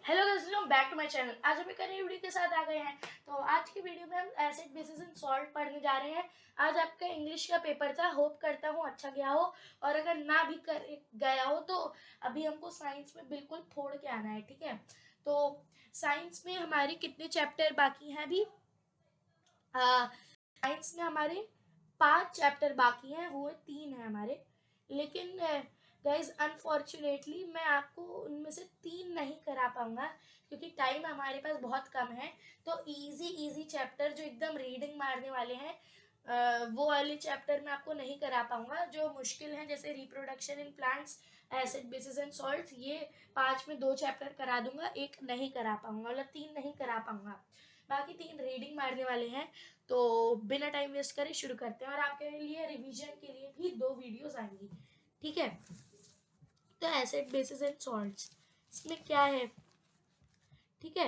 Hello guys, welcome back to my channel. आज हम एक नई वीडियो के साथ आ गए हैं। तो आज की वीडियो में हम एसिड बेसिस एंड सॉल्ट पढ़ने जा रहे हैं। आज आपका इंग्लिश का पेपर था, होप करता हूँ अच्छा गया हो, और अगर ना भी कर गया हो तो अभी हमको साइंस में बिल्कुल फोड़ के आना है, ठीक है। तो साइंस में हमारे कितने चैप्टर बाकी हैं अभी? साइंस में हमारे 5 चैप्टर बाकी हैं, वो 3 है हमारे। लेकिन गाइज अनफॉर्चुनेटली मैं आपको उनमें से 3 नहीं करा पाऊंगा क्योंकि टाइम हमारे पास बहुत कम है। तो इजी चैप्टर जो एकदम रीडिंग मारने वाले हैं वो वाले चैप्टर मैं आपको नहीं करा पाऊंगा। जो मुश्किल है जैसे reproduction in plants, acid basis and salts, ये 5 में 2 चैप्टर करा दूंगा, एक नहीं करा पाऊंगा, मतलब 3 नहीं करा पाऊंगा। बाकी 3 रीडिंग मारने वाले हैं। तो बिना टाइम वेस्ट करे शुरू करते हैं, और आपके लिए रिवीजन के लिए भी 2 वीडियोस आएंगी, ठीक है। तो एसिड बेसिस एंड सॉल्ट्स इसमें क्या है, ठीक है।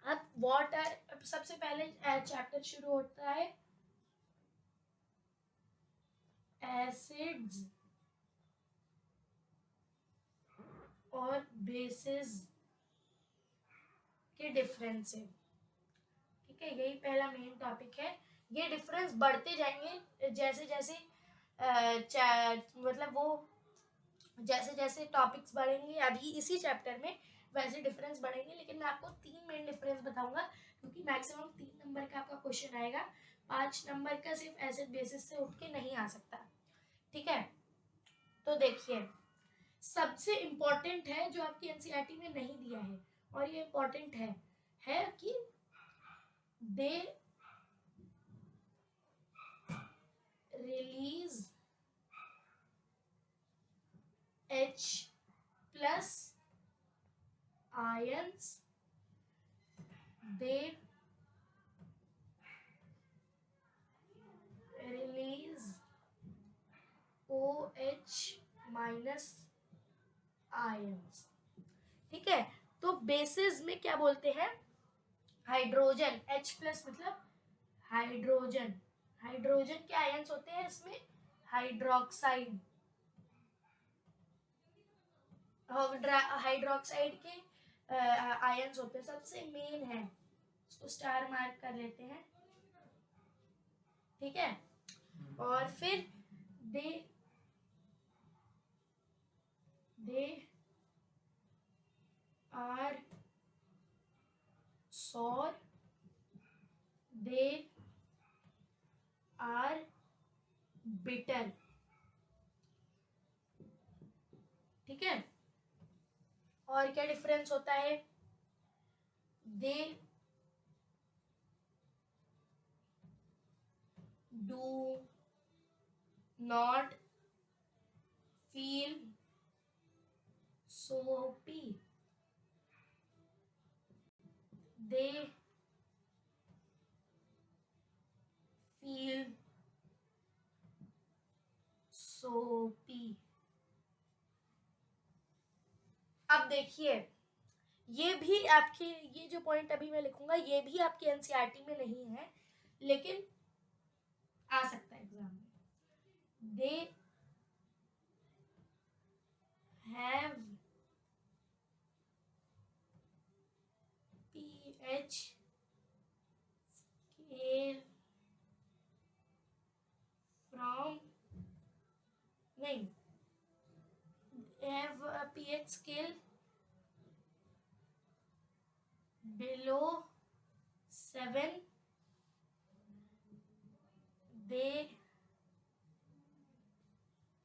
अब वाटर सबसे पहले चैप्टर शुरू होता है एसिड्स और बेसिस के डिफरेंस से, ठीक है। यही पहला मेन टॉपिक है। ये डिफरेंस बढ़ते जाएंगे जैसे जैसे मतलब वो जैसे जैसे टॉपिक्स बढ़ेंगे अभी इसी चैप्टर में, वैसे डिफरेंस बढ़ेंगे। लेकिन मैं आपको 3 मेन डिफरेंस बताऊंगा क्योंकि मैक्सिमम 3 नंबर का आपका क्वेश्चन आएगा। 5 नंबर का सिर्फ एसिड बेसिस से उठ के नहीं आ सकता, ठीक है। तो देखिए, सबसे इम्पोर्टेंट है जो आपकी एनसीईआरटी में नहीं दिया है, और ये इम्पोर्टेंट है कि they release H plus ions, they release OH minus ions, ठीक है। तो बेसिस में क्या बोलते हैं? हाइड्रोजन, H प्लस मतलब हाइड्रोजन। हाइड्रोजन के आयन्स होते हैं इसमें हाइड्रोक्साइड, हाइड्रोक्साइड के आयन्स होते हैं, सबसे मेन है। इसको स्टार मार्क कर लेते हैं, ठीक है। और फिर they are sour, they are bitter, ठीक है। और क्या डिफरेंस होता है? They do not feel soapy, they feel soapy। अब देखिए, ये भी आपके, ये जो पॉइंट अभी मैं लिखूंगा ये भी आपके एनसीईआरटी में नहीं है, लेकिन आ सकता है एग्जाम में। They have pH scale from, नहीं, have a pH scale below 7, they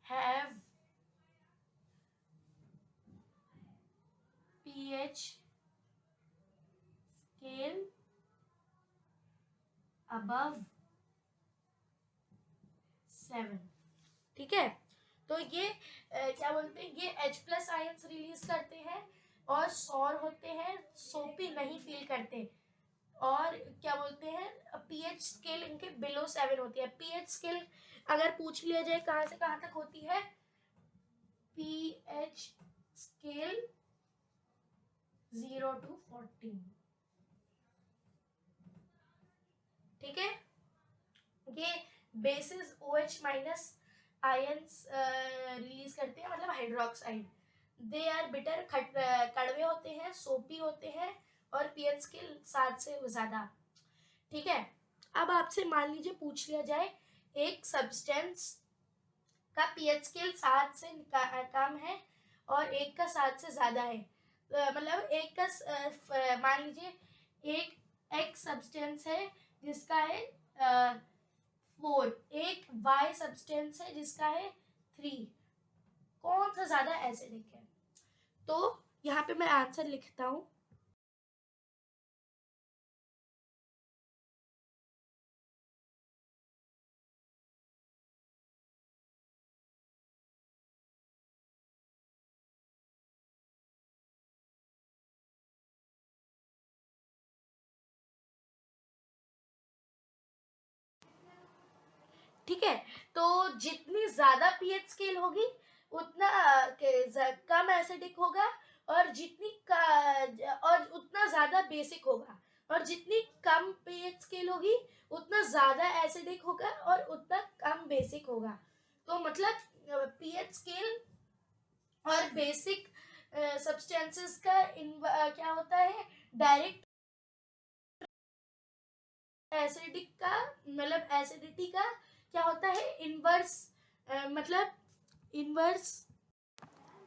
have pH scale above 7, ठीक है। तो ये क्या बोलते हैं, ये H प्लस आयंस रिलीज करते हैं और सौर होते हैं, सोपी नहीं फील करते। और क्या बोलते हैं, पीएच स्केल इनके बिलो 7 होती है। पीएच स्केल अगर पूछ लिया जाए कहां से कहां तक होती है, पीएच स्केल 0 to 14, ठीक है। ये basis OH minus ions release करते हैं, मतलब हाइड्रोक्साइड। दे आर बिटर, कड़वे होते हैं, सोपी होते हैं और पीएच स्केल 7 से ज़्यादा। ठीक है, अब आपसे मान लीजिए पूछ लिया जाए एक सब्सटेंस का पीएच स्केल 7 से कम है और एक का 7 से ज़्यादा है, मतलब एक का मान लीजिए एक सब्सटेंस है जिसका है 4, एक वाई सब्सटेंस है जिसका है 3, कौन सा ज़्यादा एसिडिक है? तो यहाँ पे मैं आंसर लिखता हूँ। ठीक है, तो जितनी ज्यादा पीएच स्केल होगी उतना कम एसिडिक होगा और और उतना ज्यादा बेसिक होगा, और जितनी कम पीएच स्केल होगी उतना ज्यादा एसिडिक होगा और उतना कम बेसिक होगा। तो मतलब पीएच स्केल और बेसिक सब्सटेंसेस का क्या होता है, डायरेक्ट एसिडिक का मतलब एसिडिटी का क्या होता है, इनवर्स मतलब इनवर्स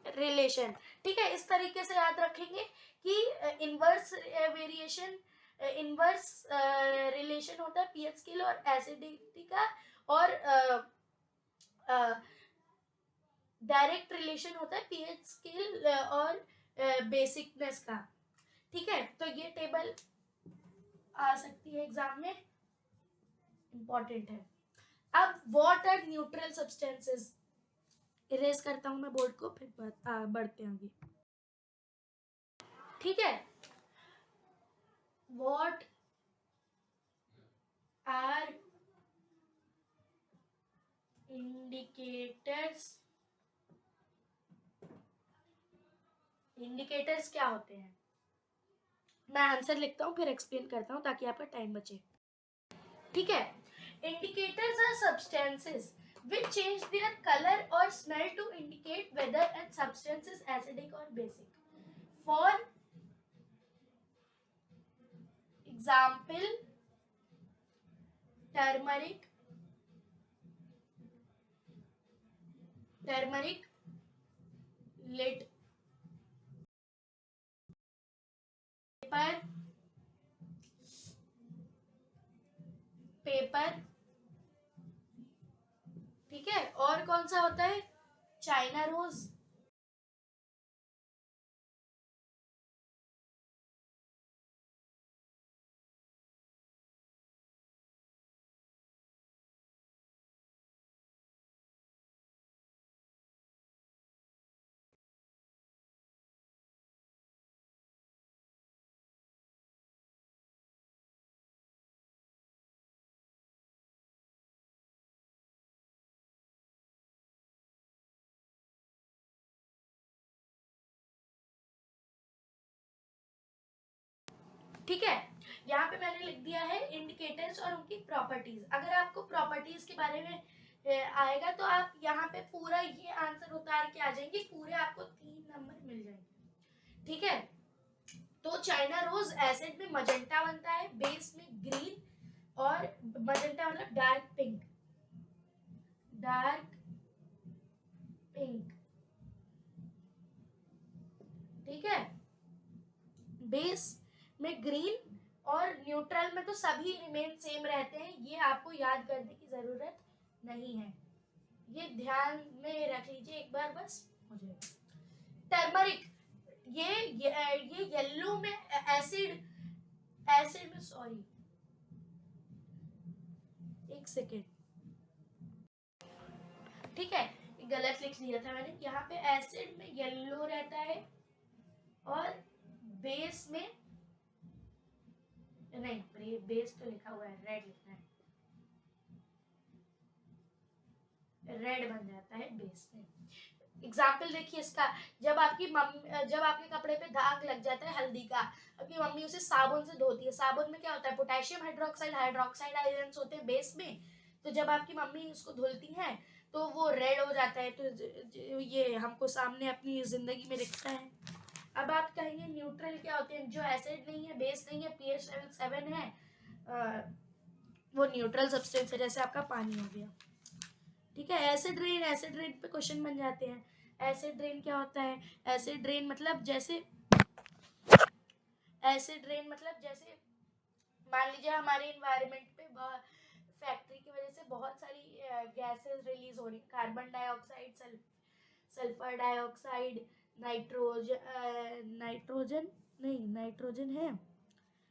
रिलेशन। ठीक है, इस तरीके से याद रखेंगे कि इनवर्स वेरिएशन इनवर्स रिलेशन होता है पीएच स्केल और एसिडिटी का, और डायरेक्ट रिलेशन होता है पीएच स्केल और बेसिकनेस का। ठीक है, तो ये टेबल आ सकती है एग्जाम में, इंपॉर्टेंट है। अब what are neutral substances, erase करता हूं मैं बोर्ड को, फिर बढ़ते आगे। ठीक है, व्हाट आर इंडिकेटर्स, इंडिकेटर्स क्या होते हैं? मैं आंसर लिखता हूं फिर एक्सप्लेन करता हूं ताकि आपका टाइम बचे। ठीक है, indicators are substances which change their color or smell to indicate whether a substance is acidic or basic. For example, turmeric lit paper, ठीक है, और कौन सा होता है, चाइना रोज, ठीक है। यहाँ पे मैंने लिख दिया है इंडिकेटर्स और उनकी प्रॉपर्टीज। अगर आपको प्रॉपर्टीज के बारे में आएगा तो आप यहाँ पे पूरा ये आंसर उतार के आ जाएंगे, पूरे आपको 3 नंबर मिल जाएंगे। ठीक है, तो चाइना रोज एसिड में मजेंटा बनता है, बेस में ग्रीन, और मजेंटा मतलब डार्क पिंक, ठीक है, बेस में ग्रीन और न्यूट्रल में तो सभी रिमेन सेम रहते हैं, ये आपको याद करने की जरूरत नहीं है, ये ध्यान में रख लीजिए एक बार बस मुझे। टर्मरिक, ये येलो में एसिड में, सॉरी एक सेकेंड, ठीक है, गलत लिख लिया था मैंने, यहाँ पे एसिड में येलो रहता है और बेस में नहीं, बेस तो लिखा हुआ है, रेड लिखना है, रेड बन जाता है बेस में। एग्जाम्पल देखिए इसका, जब आपके कपड़े पे दाग लग जाता है हल्दी का, आपकी मम्मी उसे साबुन से धोती है, साबुन में क्या होता है, पोटेशियम हाइड्रोक्साइड आयंस होते हैं बेस में, तो जब आपकी मम्मी उसको धुलती हैं तो वो रेड हो जाता है। तो ये हमको सामने अपनी जिंदगी में दिखता है। अब आप कहेंगे न्यूट्रल क्या होते हैं? जो एसिड नहीं है, बेस नहीं है, pH लेवल 7 है, वो न्यूट्रल सब्सटेंस है, जैसे आपका पानी हो गया। ठीक है, एसिड रेन पे क्वेश्चन बन जाते हैं। एसिड रेन क्या होता है? एसिड रेन मतलब जैसे मान लीजिए हमारे इन्वायरमेंट पे फैक्ट्री की वजह से बहुत सारी गैसेस रिलीज हो रही, carbon dioxide, sulphur dioxide,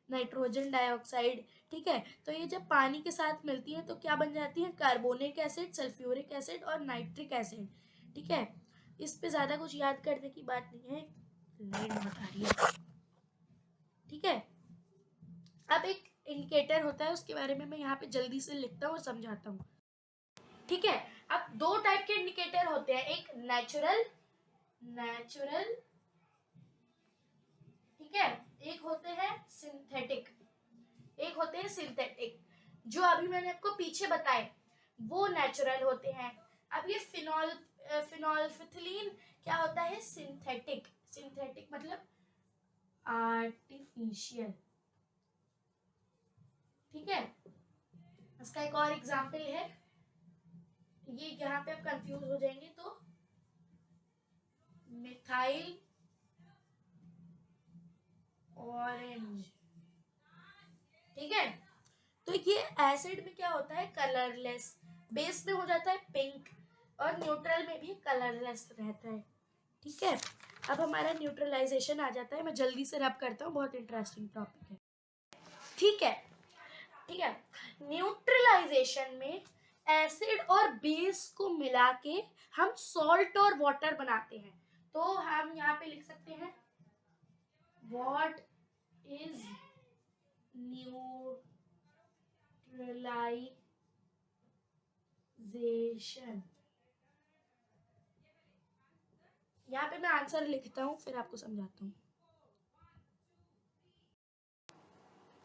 nitrogen dioxide. ठीक है, तो ये जब पानी के साथ मिलती है तो क्या बन जाती है? कार्बोनिक एसिड, सल्फ्यूरिक एसिड और नाइट्रिक एसिड। ठीक है, इस पे ज्यादा कुछ याद करने की बात नहीं है, लाइन बता रही है। ठीक है, अब एक इंडिकेटर होता है, उसके बारे में मैं यहाँ पे जल्दी से लिखता हूँ और समझाता हूँ। ठीक है, अब दो टाइप के इंडिकेटर होते हैं, एक नेचुरल, ठीक है, एक होते हैं सिंथेटिक। जो अभी मैंने आपको पीछे बताए वो नेचुरल होते हैं। अब ये फिनोल्फिथिलीन क्या होता है? सिंथेटिक मतलब आर्टिफिशियल। ठीक है, इसका एक और एग्जांपल है, ये यहाँ पे आप कंफ्यूज हो जाएंगे, तो मिथाइल ऑरेंज। ठीक है, तो ये एसिड में क्या होता है? कलरलेस, बेस में हो जाता है पिंक, और न्यूट्रल में भी कलरलेस रहता है। ठीक है, अब हमारा न्यूट्रलाइजेशन आ जाता है, मैं जल्दी से रब करता हूँ, बहुत इंटरेस्टिंग टॉपिक है। ठीक है, न्यूट्रलाइजेशन में एसिड और बेस को मिला के हम सॉल्ट और वाटर बनाते हैं। तो हम यहाँ पे लिख सकते हैं व्हाट इज न्यूट्रलाइजेशन। यहाँ पे मैं आंसर लिखता हूँ, फिर आपको समझाता हूँ।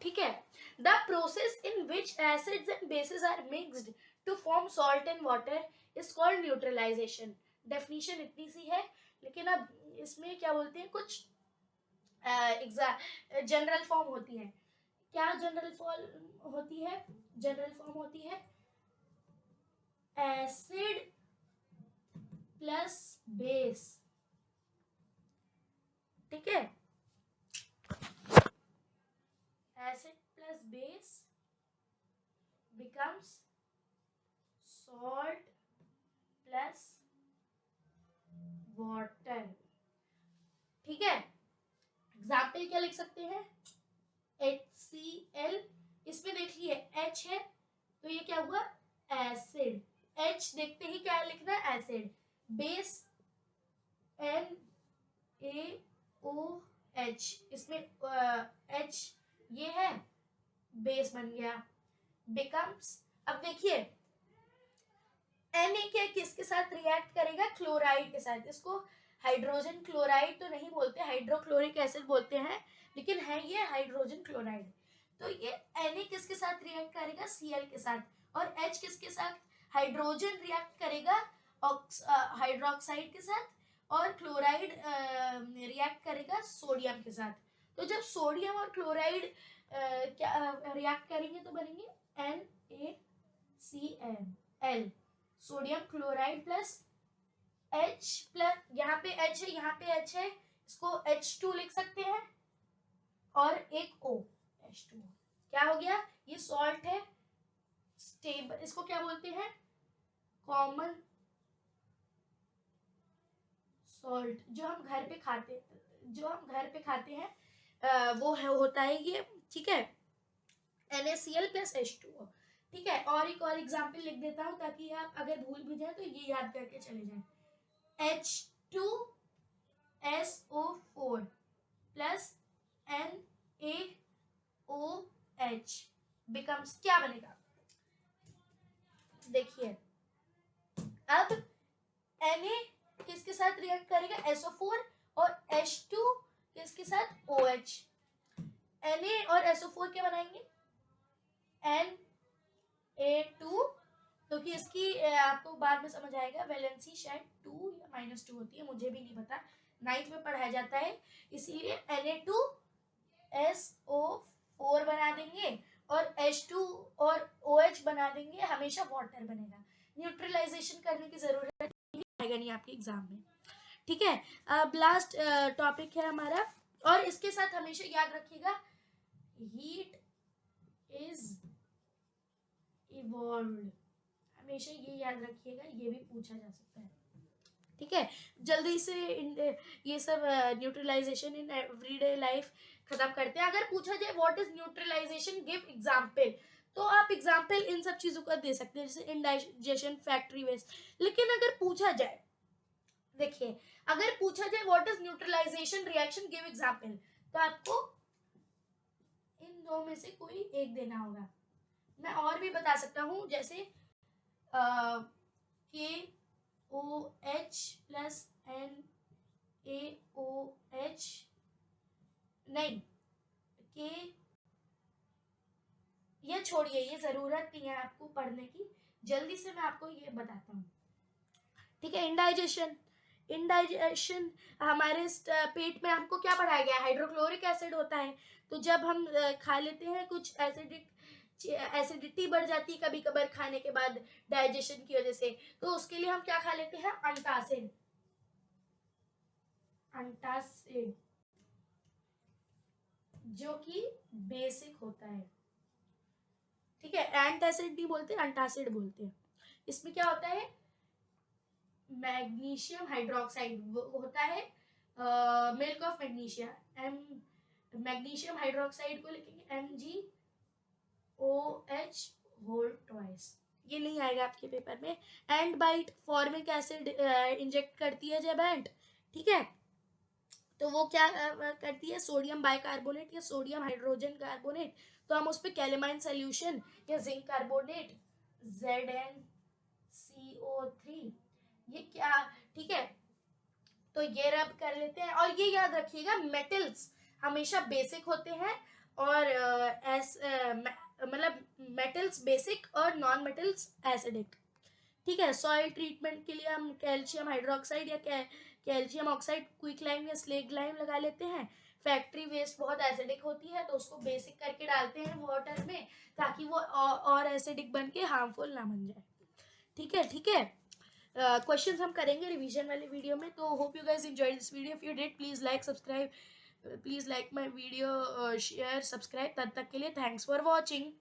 ठीक है, the process in which acids and bases are mixed to form salt and water is called neutralisation. Definition इतनी सी है, लेकिन अब इसमें क्या बोलते हैं, कुछ जनरल फॉर्म होती है। क्या जनरल फॉर्म होती है? जनरल फॉर्म होती है एसिड प्लस बेस। ठीक है, acid plus base becomes salt plus water। ठीक है, एग्जाम्पल क्या लिख सकते हैं? HCl, इसमें देखिए H है, तो ये क्या हुआ? एसिड। H देखते ही क्या लिखना है? एसिड। बेस NaOH, इसमें H ये है, बेस बन गया, becomes, अब देखिए Na क्या किसके साथ रिएक्ट करेगा? क्लोराइड के साथ। इसको हाइड्रोजन क्लोराइड तो नहीं बोलते, हाइड्रोक्लोरिक एसिड बोलते हैं, लेकिन है ये हाइड्रोजन क्लोराइड। तो ये Na किसके साथ रिएक्ट करेगा? Cl के साथ। और H किसके साथ? हाइड्रोजन रिएक्ट करेगा हाइड्रोक्साइड के साथ, और क्लोराइड रिएक्ट करेगा सोडियम के साथ। तो जब सोडियम और क्लोराइड क्या रिएक्ट करेंगे तो बनेंगे NaCl, sodium chloride plus H plus, यहाँ पे H है, यहाँ पे H है, इसको H2 लिख सकते हैं, और एक O, H2O। क्या हो गया? ये सॉल्ट है, स्टेबल, इसको क्या बोलते हैं? Common salt. जो हम घर पे खाते हैं वो है, होता है ये। ठीक है, NaCl प्लस H2O। ठीक है, और एक और एग्जाम्पल लिख देता हूँ, ताकि आप अगर भूल भी जाए तो ये याद करके चले जाएं। H2SO4 प्लस NaOH becomes, क्या बनेगा? देखिए, अब Na किसके साथ रिएक्ट करेगा? SO4, और H2 किसके साथ? OH। Na और SO4 क्या बनाएंगे? Na2, क्योंकि इसकी आपको बाद में समझ आएगा, वैलेंसी शायद 2 या -2 होती है, मुझे भी नहीं पता, 9th में पढ़ाया जाता है, इसीलिए Na2SO4 बना देंगे और H2 और OH बना देंगे, हमेशा वाटर बनेगा। न्यूट्रलाइजेशन करने की जरूरत नहीं आएगा नहीं आपके एग्जाम में, ठीक है। अब लास्ट टॉपिक है हमारा, और इसके साथ हमेशा याद रखिएगा हीट इज इवॉल्व्ड, हमेशा ये याद रखिएगा, ये भी पूछा जा सकता है, ठीक है। जल्दी से ये सब न्यूट्रलाइजेशन इन एवरीडे लाइफ खत्म करते हैं। अगर पूछा जाए what is neutralisation, give example, तो आप एग्जांपल इन सब चीजों का दे सकते हैं, जैसे इंडाइजेशन, फैक्ट्री वेस्ट। लेकिन अगर पूछा जाए, देखिए अगर पूछा जाए what is neutralisation reaction, give example, तो आपको इन दो में से कोई एक देना होगा। मैं और भी बता सकता हूं, जैसे KOH प्लस NaOH, नहीं के, ये छोड़िए, ये जरूरत नहीं है आपको पढ़ने की, जल्दी से मैं आपको ये बताता हूँ, ठीक है। इंडाइजेशन, इंडाइजेशन हमारे पेट में हमको क्या पढ़ाया गया, हाइड्रोक्लोरिक एसिड होता है। तो जब हम खा लेते हैं कुछ एसिडिटी बढ़ जाती है कभी कभार खाने के बाद डाइजेशन की वजह से, तो उसके लिए हम क्या खा लेते हैं, अंटासिड, अंटासिड जो कि बेसिक होता है, ठीक है। एंटासिड नहीं बोलते, अंटासिड बोलते हैं। इसमें क्या होता है, मैग्नीशियम हाइड्रोक्साइड होता है, milk of magnesia, magnesium hydroxide को लिखेंगे MgOH होल ट्वाइस, ये नहीं आएगा आपके पेपर में। Ant bite formic acid inject करती है जब एंट, ठीक है, तो वो क्या करती है, सोडियम बाइकार्बोनेट या सोडियम हाइड्रोजन कार्बोनेट, तो हम उस पर कैलेमाइन सोल्यूशन या जिंक कार्बोनेट ZnCO3, ये क्या, ठीक है, तो ये रब कर लेते हैं। और ये याद रखिएगा मेटल्स हमेशा बेसिक होते हैं, और मतलब मेटल्स बेसिक और नॉन मेटल्स एसिडिक, ठीक है। सॉइल ट्रीटमेंट के लिए हम कैल्शियम हाइड्रोक्साइड या कैल्शियम ऑक्साइड क्विक लाइम या स्लेग लाइम लगा लेते हैं। फैक्ट्री वेस्ट बहुत एसिडिक होती है, तो उसको बेसिक करके डालते हैं वाटर में, ताकि वो और एसिडिक बन के हार्मफुल ना बन जाए, ठीक है, ठीक है। क्वेश्चंस हम करेंगे रिवीजन वाले वीडियो में। तो hope you guys enjoy this video, if you did please like subscribe, please like my video, share, subscribe. तब तक के लिए थैंक्स फॉर वॉचिंग।